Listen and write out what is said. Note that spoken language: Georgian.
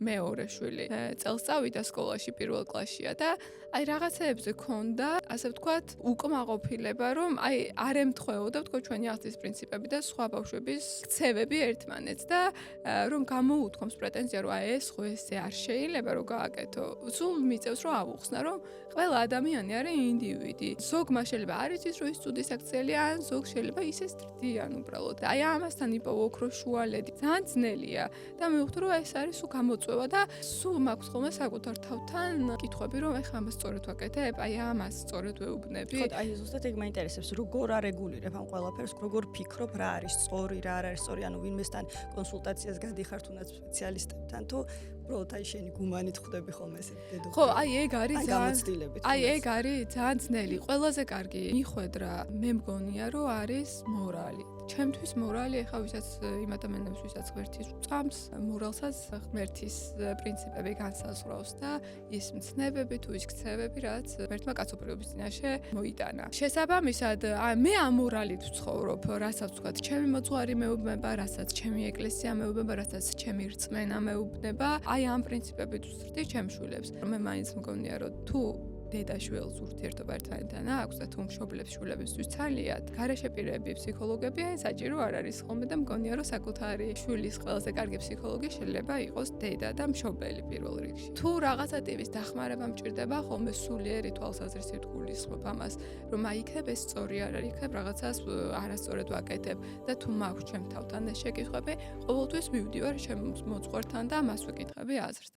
მეორე შვილი წელს წავიდა სკოლაში პირველ კლასშია და აი რაღაცეებზე ქონდა, ასე ვთქვათ, უკმაყოფილება, რომ აი არ ემთხვეოდა ვთქვათ ჩვენი აღზრდის პრინციპები და სხვა ბავშვების ქცევები ერთმანეთს და რომ გამოუთქვამს პრეტენზია, რომ აი ეს ხო ესე არ შეიძლება რომ გააკეთო. სულ მიწევს რომ ავუხსნა, რომ ყველა ადამიანი არის ინდივიდი. ზოგმა შეიძლება არ იცის რომ ის ცუდი საქციელია, ან ზოგს შეიძლება ისე სტრდიან უბრალოდ. აი ამასთან იპოვო ოქროს შუალედი. ძალიან ძნელია და მივხვდი რომ ეს არის სულ გამოწვევა და სულ მაქვს ხოლმე საკუთარ თავთან კითხვები, რომ ეხლა ამას სწორად ვაკეთებ, აი ამას სწორად ვეუბნები. ხო, აი ზუსტად ეგ მაინტერესებს, როგორ არეგულირებ ამ ყველაფერს, როგორ ფიქრობ, რა არის სწორი, რა არ არის სწორი, ანუ ვინმესთან კონსულტაციას გადიხარ თუნდაც სპეციალისტებთან თუ უბრალოდ აი შენი გუმანით ხვდები ხოლმე ესე დედოფალი. ხო, აი ეგ არის გამოცდილებით. აი ეგ არის ძალიან ძნელი. ყველაზე კარგი მიხვედრა მე მგონია, რომ არის მორალი. ჩემთვის მორალი ახლა ვისაც იმ ადამიანებს ვისაც ღმერთის წამს, მორალსაც ღმერთის პრინციპები განსაზღვრავს და ის მცნებები თუ ის ქცევები, რაც ღმერთმა კაცობრიობის წინაშე მოიტანა. შესაბამისად, მე ამ მორალით ვცხოვრობ, რასაც ვთქვათ, ჩემი მოძღვარი მეუბნება, რასაც ჩემი ეკლესია მეუბნება, რასაც ჩემი რწმენა მეუბნება, აი ამ პრინციპებით ვზრდი ჩემ შვილებს. მე მაინც მგონია, რომ თუ დედა-შვილს ურთიერთობა ერთმანეთთან აქვს და თუ მშობლებს შვილებისთვის ძალიან გარეშე პირები, ფსიქოლოგები აი საჭირო არ არის ხოლმე და მგონია რომ საკუთარი შვილის ყველაზე კარგი ფსიქოლოგი შეიძლება იყოს დედა და მშობელი პირველ რიგში. თუ რაღაცა ტიპის დახმარება მჭირდება, ხოლმე სულიერი თვალსაზრისით გულისხმობ ამას, რომ აი იქნებ ეს სწორი არ არის, იქნებ რაღაცას არასწორად ვაკეთებ და თუ მაქვს ჩემ თავთან ეს შეკითხვები, ყოველთვის მივდივარ ჩემ მოძღვართან და მას ვეკითხები აზრს.